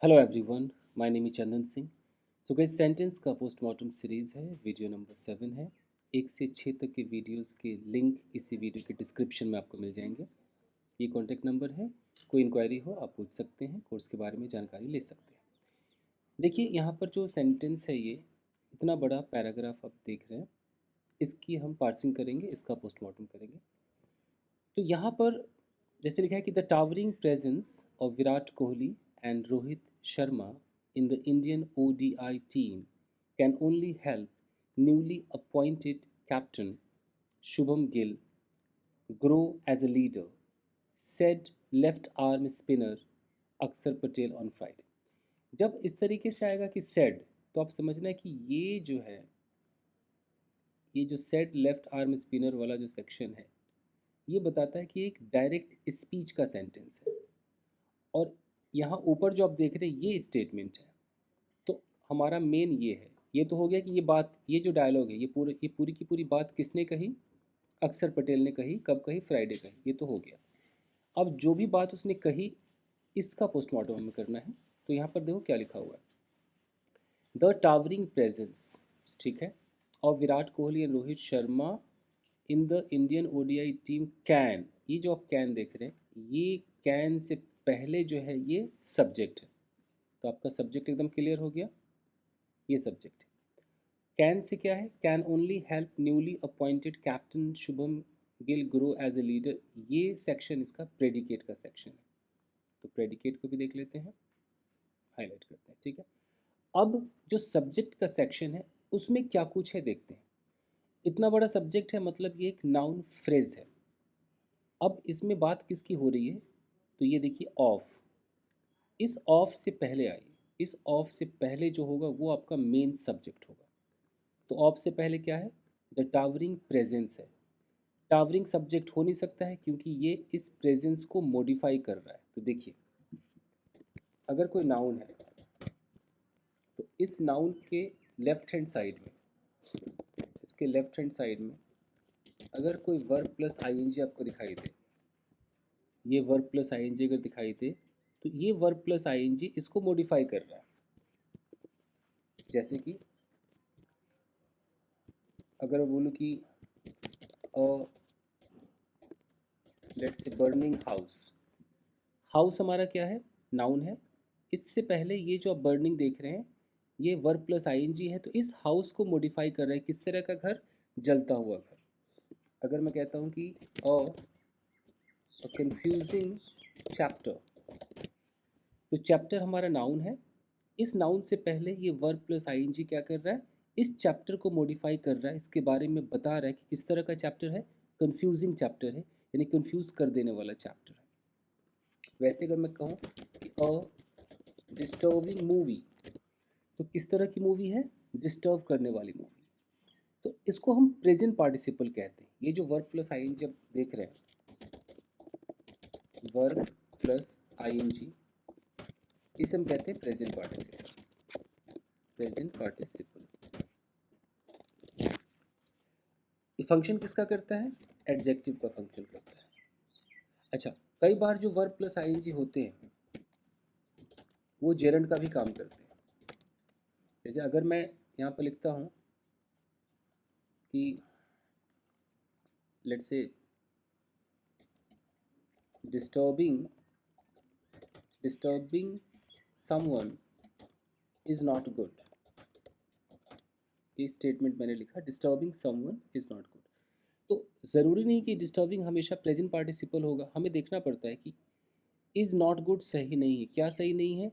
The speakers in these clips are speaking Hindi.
Hello everyone, my name is Chandan Singh. So guys, sentence का पोस्टमार्टम सीरीज़ है, वीडियो नंबर 7 है। 1 से 6 तक के वीडियोस के लिंक इसी वीडियो के डिस्क्रिप्शन में आपको मिल जाएंगे। ये कॉन्टैक्ट नंबर है, कोई इंक्वायरी हो आप पूछ सकते हैं, कोर्स के बारे में जानकारी ले सकते हैं। देखिए यहाँ पर जो सेंटेंस है, ये इतना बड़ा पैराग्राफ आप देख रहे हैं, इसकी हम पार्सिंग करेंगे, इसका पोस्टमार्टम करेंगे। तो यहाँ पर जैसे लिखा है कि the towering presence of Virat Kohli and Rohit Sharma in the Indian ODI team can only help newly appointed captain Shubman Gill grow as a leader, said left arm spinner Akshar Patel on Friday. जब इस तरीके से आएगा कि सेड, तो आप समझना है कि ये जो है, ये जो सेड लेफ्ट आर्म स्पिनर वाला जो सेक्शन है, ये बताता है कि एक डायरेक्ट स्पीच का सेंटेंस है। और यहाँ ऊपर जो आप देख रहे हैं ये स्टेटमेंट है। तो हमारा मेन ये है, ये तो हो गया कि ये बात, ये जो डायलॉग है, ये पूरी की पूरी बात किसने कही? अक्षर पटेल ने कही। कब कही? फ्राइडे कही। ये तो हो गया। अब जो भी बात उसने कही, इसका पोस्टमार्टम हमें करना है। तो यहाँ पर देखो क्या लिखा हुआ है, द टावरिंग प्रेजेंस, ठीक है, और Virat Kohli and Rohit Sharma in the Indian ODI team can, ये जो आप कैन देख रहे हैं, ये कैन से पहले जो है ये सब्जेक्ट है। तो आपका सब्जेक्ट एकदम क्लियर हो गया, ये सब्जेक्ट है। कैन से क्या है? Can only help newly appointed captain Shubman Gill grow as a leader, ये सेक्शन इसका प्रेडिकेट का सेक्शन है। तो प्रेडिकेट को भी देख लेते हैं, हाईलाइट करते हैं, ठीक है। अब जो सब्जेक्ट का सेक्शन है उसमें क्या कुछ है देखते हैं। इतना बड़ा सब्जेक्ट है, मतलब ये एक नाउन फ्रेज है। अब इसमें बात किसकी हो रही है? तो ये देखिए ऑफ, इस ऑफ से पहले आइए, इस ऑफ से पहले जो होगा वो आपका मेन सब्जेक्ट होगा। तो ऑफ से पहले क्या है? द टावरिंग प्रेजेंस है। टावरिंग सब्जेक्ट हो नहीं सकता है क्योंकि ये इस प्रेजेंस को मॉडिफाई कर रहा है। तो देखिए, अगर कोई नाउन है तो इस नाउन के लेफ्ट हैंड साइड में, इसके लेफ्ट हैंड साइड में अगर कोई वर्ब प्लस आईएनजी आपको दिखाई दे, ये वर्ब प्लस आईएनजी अगर दिखाई दे, तो ये वर्ब प्लस आईएनजी इसको मॉडिफाई कर रहा है। जैसे कि अगर मैं बोलूँ कि let's say burning house, house हमारा क्या है? नाउन है। इससे पहले ये जो आप बर्निंग देख रहे हैं, ये वर्ब प्लस आईएनजी है। तो इस हाउस को मॉडिफाई कर रहा है, किस तरह का घर? जलता हुआ घर। अगर मैं कहता हूँ कि कंफ्यूजिंग चैप्टर, तो चैप्टर हमारा नाउन है। इस नाउन से पहले ये वर्ब प्लस आईएनजी क्या कर रहा है? इस चैप्टर को मॉडिफाई कर रहा है, इसके बारे में बता रहा है कि किस तरह का चैप्टर है। कंफ्यूजिंग चैप्टर है, यानी कंफ्यूज कर देने वाला चैप्टर है। वैसे अगर मैं कहूँ कि डिस्टर्बिंग मूवी, तो किस तरह की मूवी है? डिस्टर्ब करने वाली मूवी। तो इसको हम प्रेजेंट पार्टिसिपल कहते हैं। ये जो वर्ब प्लस आईएनजी जब देख रहे हैं, वर्ब प्लस आईएनजी, इसे हम कहते हैं प्रेजेंट पार्टिसिपल। प्रेजेंट पार्टिसिपल ये फंक्शन किसका करता है? एडजेक्टिव का फंक्शन करता है। अच्छा, कई बार जो वर्ब प्लस आईएनजी होते हैं वो जेरंड का भी काम करते हैं। जैसे अगर मैं यहाँ पर लिखता हूँ कि let's say disturbing someone is not good, ये स्टेटमेंट मैंने लिखा, disturbing someone is not good. तो ज़रूरी नहीं कि डिस्टर्बिंग हमेशा प्रेजेंट पार्टिसिपल होगा, हमें देखना पड़ता है कि इज़ नॉट गुड सही नहीं है। क्या सही नहीं है?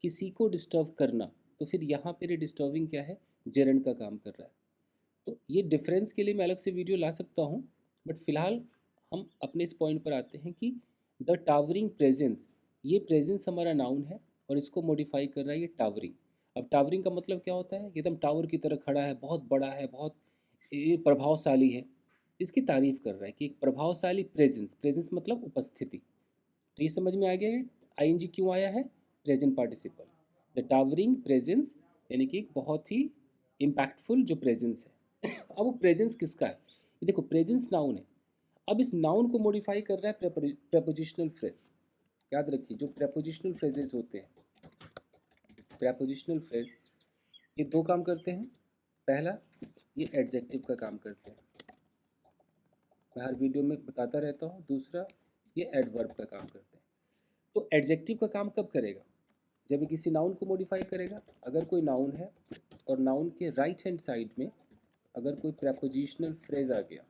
किसी को डिस्टर्ब करना। तो फिर यहाँ पर डिस्टर्बिंग क्या है? जेरंड का काम कर रहा है। तो ये डिफरेंस के लिए मैं अलग से वीडियो ला सकता हूँ, बट फिलहाल हम अपने इस पॉइंट पर आते हैं कि द टावरिंग प्रेजेंस, ये प्रेजेंस हमारा नाउन है और इसको मॉडिफाई कर रहा है ये टावरिंग। अब टावरिंग का मतलब क्या होता है? एकदम टावर की तरह खड़ा है, बहुत बड़ा है, बहुत ये प्रभावशाली है। इसकी तारीफ कर रहा है कि एक प्रभावशाली प्रेजेंस, प्रेजेंस मतलब उपस्थिति। तो ये समझ में आ गया है आईएनजी क्यों आया है? Present participle. The towering presence यानी कि एक बहुत ही इम्पैक्टफुल जो प्रेजेंस है। अब वो प्रेजेंस किसका है? ये देखो, प्रेजेंस नाउन है। अब इस नाउन को मॉडिफाई कर रहा है प्रेपोजिशनल फ्रेज। याद रखिए, जो प्रेपोजिशनल फ्रेजेस होते हैं प्रेपोजिशनल फ्रेज ये दो काम करते हैं। पहला, ये एडजेक्टिव का काम करते हैं, मैं हर वीडियो में बताता रहता हूँ। दूसरा, ये एडवर्ब का काम करते हैं। तो एडजेक्टिव का काम कब करेगा? जब ये किसी नाउन को मॉडिफाई करेगा। अगर कोई नाउन है और नाउन के राइट हैंड साइड में अगर कोई प्रेपोजिशनल फ्रेज आ गया,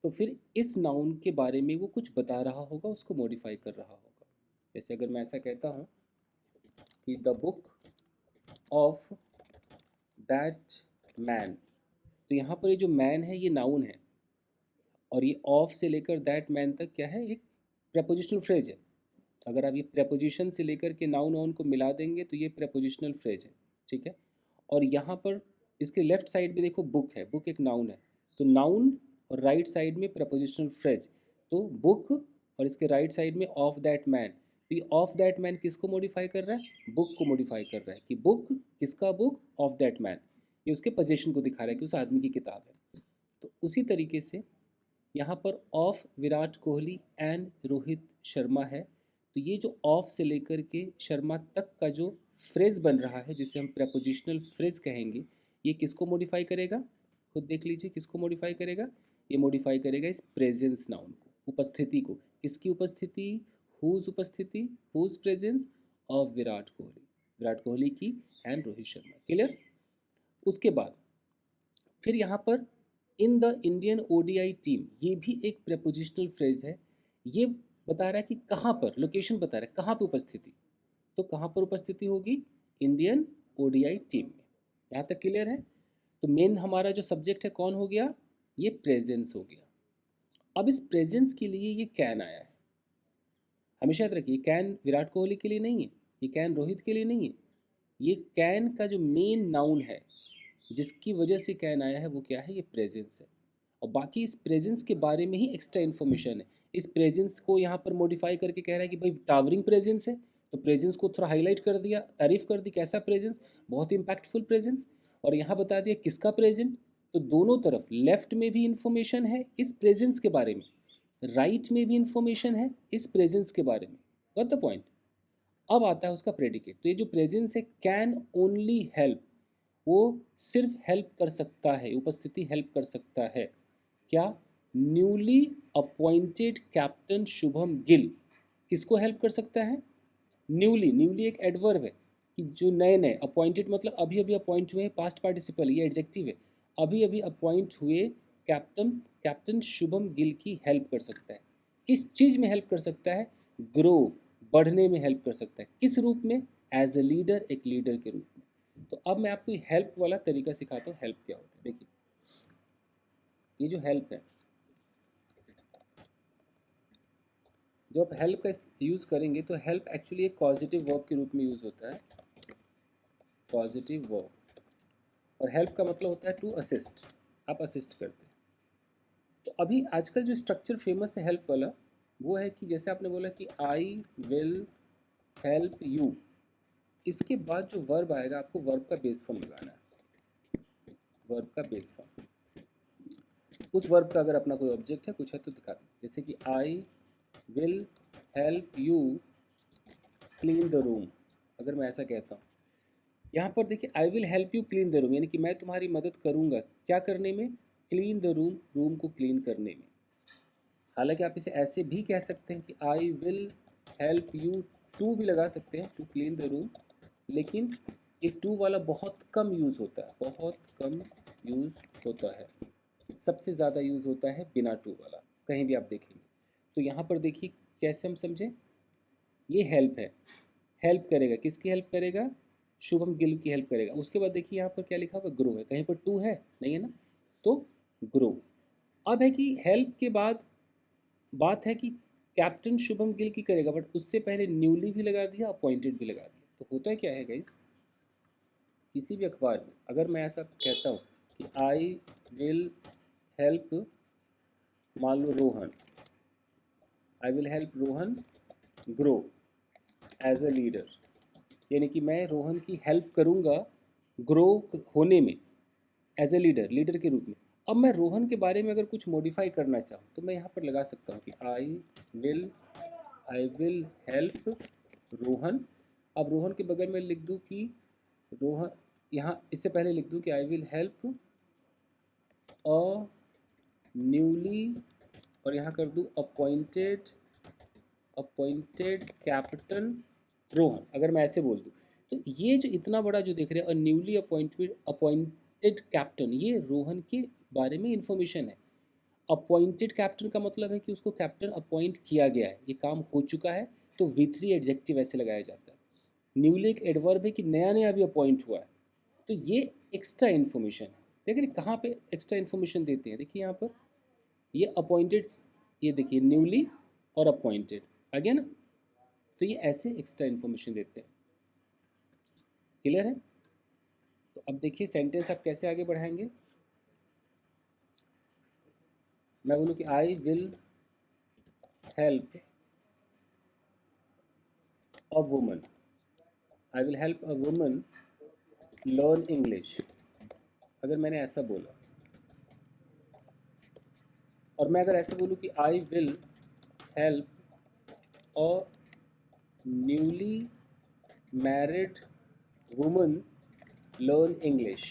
तो फिर इस नाउन के बारे में वो कुछ बता रहा होगा, उसको मॉडिफाई कर रहा होगा। जैसे अगर मैं ऐसा कहता हूँ कि the book of that man, तो यहाँ पर ये जो मैन है ये नाउन है, और ये ऑफ से लेकर दैट मैन तक क्या है? एक प्रेपोजिशनल फ्रेज है। अगर आप ये प्रेपोजिशन से लेकर के नाउन वाउन को मिला देंगे तो ये प्रेपोजिशनल फ्रेज है, ठीक है। और यहाँ पर इसके लेफ्ट साइड में देखो बुक है, बुक एक नाउन है, तो नाउन और राइट साइड में प्रेपोजिशनल फ्रेज, तो बुक और इसके राइट साइड में ऑफ दैट मैन। तो ये ऑफ दैट मैन किसको मॉडिफाई कर रहा है? बुक को मॉडिफाई कर रहा है कि बुक किसका? Book of that man. ये उसके पोजीशन को दिखा रहा है कि उस आदमी की किताब है। तो उसी तरीके से यहाँ पर ऑफ विराट कोहली एंड रोहित शर्मा है, तो ये जो ऑफ से लेकर के शर्मा तक का जो फ्रेज बन रहा है, जिसे हम प्रेपोजिशनल फ्रेज कहेंगे, ये किसको मॉडिफाई करेगा? खुद देख लीजिए, किसको मॉडिफाई करेगा? ये मॉडिफाई करेगा इस प्रेजेंस नाउन को, उपस्थिति को। किसकी उपस्थिति? हुज उपस्थिति, whose presence? Of Virat Kohli, Virat Kohli की एंड रोहित शर्मा। क्लियर? उसके बाद फिर यहाँ पर इन द इंडियन ओडीआई टीम, ये भी एक प्रेपोजिशनल फ्रेज है। ये बता रहा है कि कहाँ पर, लोकेशन बता रहा है कहाँ पर उपस्थिति। तो कहाँ पर उपस्थिति होगी? इंडियन ओडीआई टीम में। यहाँ तक क्लियर है? तो मेन हमारा जो सब्जेक्ट है कौन हो गया? ये प्रेजेंस हो गया। अब इस प्रेजेंस के लिए ये कैन आया है। हमेशा याद रखिए, कैन विराट कोहली के लिए नहीं है, ये कैन रोहित के लिए नहीं है। ये कैन का जो मेन नाउन है जिसकी वजह से कैन आया है वो क्या है? ये प्रेजेंस है। और बाकी इस प्रेजेंस के बारे में ही एक्स्ट्रा इन्फॉर्मेशन है। इस प्रेजेंस को यहाँ पर मॉडिफाई करके कह रहा है कि भाई टावरिंग प्रेजेंस है, तो प्रेजेंस को थोड़ा हाईलाइट कर दिया, तारीफ कर दी, कैसा प्रेजेंस? बहुत इम्पैक्टफुल प्रेजेंस। और यहाँ बता दिया किसका प्रेजेंट। तो दोनों तरफ, लेफ्ट में भी इंफॉर्मेशन है इस प्रेजेंस के बारे में, राइट में भी इंफॉर्मेशन है इस प्रेजेंस के बारे में। Got the point? अब आता है उसका प्रेडिकेट। तो ये जो प्रेजेंस है, कैन ओनली हेल्प, वो सिर्फ हेल्प कर सकता है, उपस्थिति हेल्प कर सकता है। क्या? Newly appointed captain Shubman Gill किसको हेल्प कर सकता है? न्यूली, न्यूली एक एडवर्ब है कि जो नए नए, अपॉइंटेड मतलब अभी अभी अपॉइंट हुए, पास्ट पार्टिसिपल, ये एडजेक्टिव है। अभी अभी अपॉइंट हुए कैप्टन, कैप्टन शुभम गिल की हेल्प कर सकता है। किस चीज़ में हेल्प कर सकता है? ग्रो, बढ़ने में हेल्प कर सकता है। किस रूप में? एज ए लीडर, एक लीडर के रूप में। तो अब मैं आपको हेल्प वाला तरीका सिखाता हूँ। हेल्प क्या होता है? देखिए, ये जो हेल्प है, जब आप हेल्प का यूज़ करेंगे तो हेल्प एक्चुअली एक पॉजिटिव वर्ब के रूप में यूज़ होता है, पॉजिटिव वर्ब। और हेल्प का मतलब होता है टू असिस्ट, आप असिस्ट करते हैं। तो अभी आजकल जो स्ट्रक्चर फेमस है हेल्प वाला, वो है कि जैसे आपने बोला कि आई विल हेल्प यू, इसके बाद जो वर्ब आएगा आपको वर्ब का बेस फॉर्म लगाना है, वर्ब का बेस फॉर्म। उस वर्ब का अगर अपना कोई ऑब्जेक्ट है, कुछ है, तो दिखा दें। जैसे कि I will help you clean the room, अगर मैं ऐसा कहता हूँ। यहाँ पर देखिए, आई will help you clean the room, यानी कि मैं तुम्हारी मदद करूँगा क्या करने में? क्लीन द रूम, रूम को क्लीन करने में। हालांकि आप इसे ऐसे भी कह सकते हैं कि I will help you to भी लगा सकते हैं, टू क्लीन द रूम, लेकिन ये टू वाला बहुत कम यूज़ होता है, बहुत कम यूज़ होता है। सबसे ज़्यादा यूज़ होता है बिना टू वाला, कहीं भी आप देखेंगे। तो यहाँ पर देखिए कैसे हम समझें, ये हेल्प है, हेल्प करेगा, किसकी हेल्प करेगा? शुभम गिल की हेल्प करेगा। उसके बाद देखिए यहाँ पर क्या लिखा हुआ? ग्रो है, कहीं पर टू है नहीं, है ना? तो ग्रो। अब है कि हेल्प के बाद बात है कि कैप्टन शुभम गिल की करेगा, बट उससे पहले न्यूली भी लगा दिया, अपॉइंटेड भी लगा दिया। तो होता है क्या है गाइस, किसी भी अखबार में अगर मैं ऐसा कहता हूँ कि आई विल हेल्प, मान लो Rohan, I will help Rohan grow as a leader, यानी कि मैं रोहन की हेल्प करूँगा ग्रो होने में, एज ए लीडर, लीडर के रूप में। अब मैं रोहन के बारे में अगर कुछ मॉडिफाई करना चाहूँ तो मैं यहाँ पर लगा सकता हूँ कि आई विल हेल्प रोहन। अब रोहन के बगल में लिख दूँ कि रोहन, यहाँ इससे पहले लिख दूँ कि I will help a newly, और यहाँ कर दूँ अपॉइंटेड कैप्टन रोहन। अगर मैं ऐसे बोल दूँ तो ये जो इतना बड़ा जो देख रहे हैं, न्यूली अपॉइंटेड कैप्टन, ये रोहन के बारे में इंफॉर्मेशन है। अपॉइंटेड कैप्टन का मतलब है कि उसको कैप्टन अपॉइंट किया गया है, ये काम हो चुका है, तो V3 एडजेक्टिव ऐसे लगाया जाता है। न्यूली एक एडवर्ब है कि नया नया अभी अपॉइंट हुआ है, तो ये एक्स्ट्रा इन्फॉर्मेशन है। देखिए कहाँ पे एक्स्ट्रा इन्फॉर्मेशन देते हैं, देखिए यहाँ पर ये अपॉइंटेड, ये देखिए न्यूली और अपॉइंटेड आ गया ना, तो ये ऐसे एक्स्ट्रा इन्फॉर्मेशन देते हैं। क्लियर है? तो अब देखिए सेंटेंस आप कैसे आगे बढ़ाएंगे। मैं बोलूँ कि I will help a woman, I will help a woman learn English. अगर मैंने ऐसा बोला, और मैं अगर ऐसे बोलूँ कि I will help a newly married woman learn English,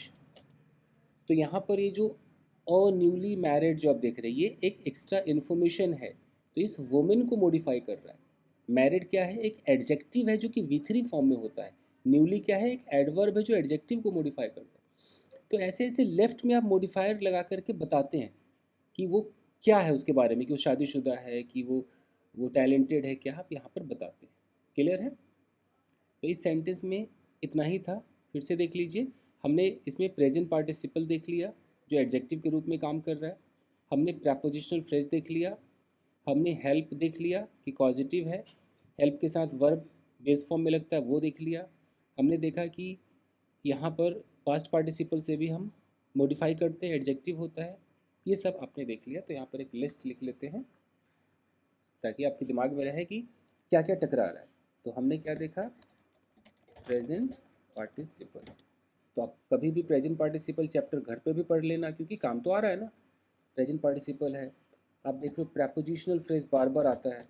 तो यहाँ पर ये जो अ न्यूली मैरिड जो आप देख रहे हैं, ये एक एक्स्ट्रा इन्फॉर्मेशन है, तो इस वुमेन को मॉडिफाई कर रहा है। मैरिड क्या है, एक एडजेक्टिव है जो कि V3 फॉर्म में होता है। न्यूली क्या है, एक एडवर्ब है जो एडजेक्टिव को मॉडिफाई करता है। तो ऐसे ऐसे लेफ्ट में आप मॉडिफायर लगा करके बताते हैं कि वो क्या है उसके बारे में, कि वो शादीशुदा है, कि वो टैलेंटेड है, क्या आप यहाँ पर बताते हैं। क्लियर है? तो इस सेंटेंस में इतना ही था। फिर से देख लीजिए, हमने इसमें प्रेजेंट पार्टिसिपल देख लिया जो एडजेक्टिव के रूप में काम कर रहा है, हमने प्रपोजिशनल फ्रेज देख लिया, हमने हेल्प देख लिया कि पॉजिटिव है, हेल्प के साथ वर्ब बेस फॉर्म में लगता है वो देख लिया, हमने देखा कि यहाँ पर पास्ट पार्टिसिपल से भी हम मॉडिफाई करते हैं, एडजेक्टिव होता है, ये सब आपने देख लिया। तो यहाँ पर एक लिस्ट लिख लेते हैं ताकि आपके दिमाग में रहे कि क्या क्या टकरा रहा है। तो हमने क्या देखा, प्रेजेंट पार्टिसिपल, तो आप कभी भी प्रेजेंट पार्टिसिपल चैप्टर घर पे भी पढ़ लेना क्योंकि काम तो आ रहा है ना। प्रेजेंट पार्टिसिपल है, आप देख लो प्रपोजिशनल फ्रेज बार बार आता है,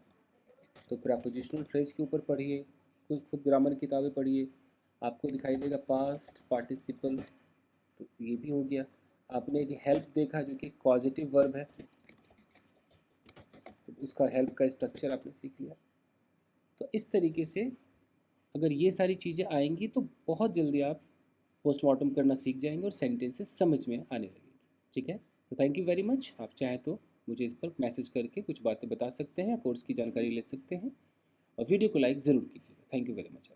तो प्रपोजिशनल फ्रेज के ऊपर पढ़िए, कुछ खूब ग्रामर किताबें पढ़िए, आपको दिखाई देगा पास्ट पार्टिसिपल, तो ये भी हो गया। आपने एक हेल्प देखा जो कि पॉजिटिव वर्ब है, तो उसका हेल्प का स्ट्रक्चर आपने सीख लिया। तो इस तरीके से अगर ये सारी चीज़ें आएंगी तो बहुत जल्दी आप पोस्टमार्टम करना सीख जाएंगे और सेंटेंसेस समझ में आने लगेंगी। ठीक है? तो थैंक यू वेरी मच। आप चाहें तो मुझे इस पर मैसेज करके कुछ बातें बता सकते हैं, कोर्स की जानकारी ले सकते हैं, और वीडियो को लाइक ज़रूर कीजिएगा। Thank you very much.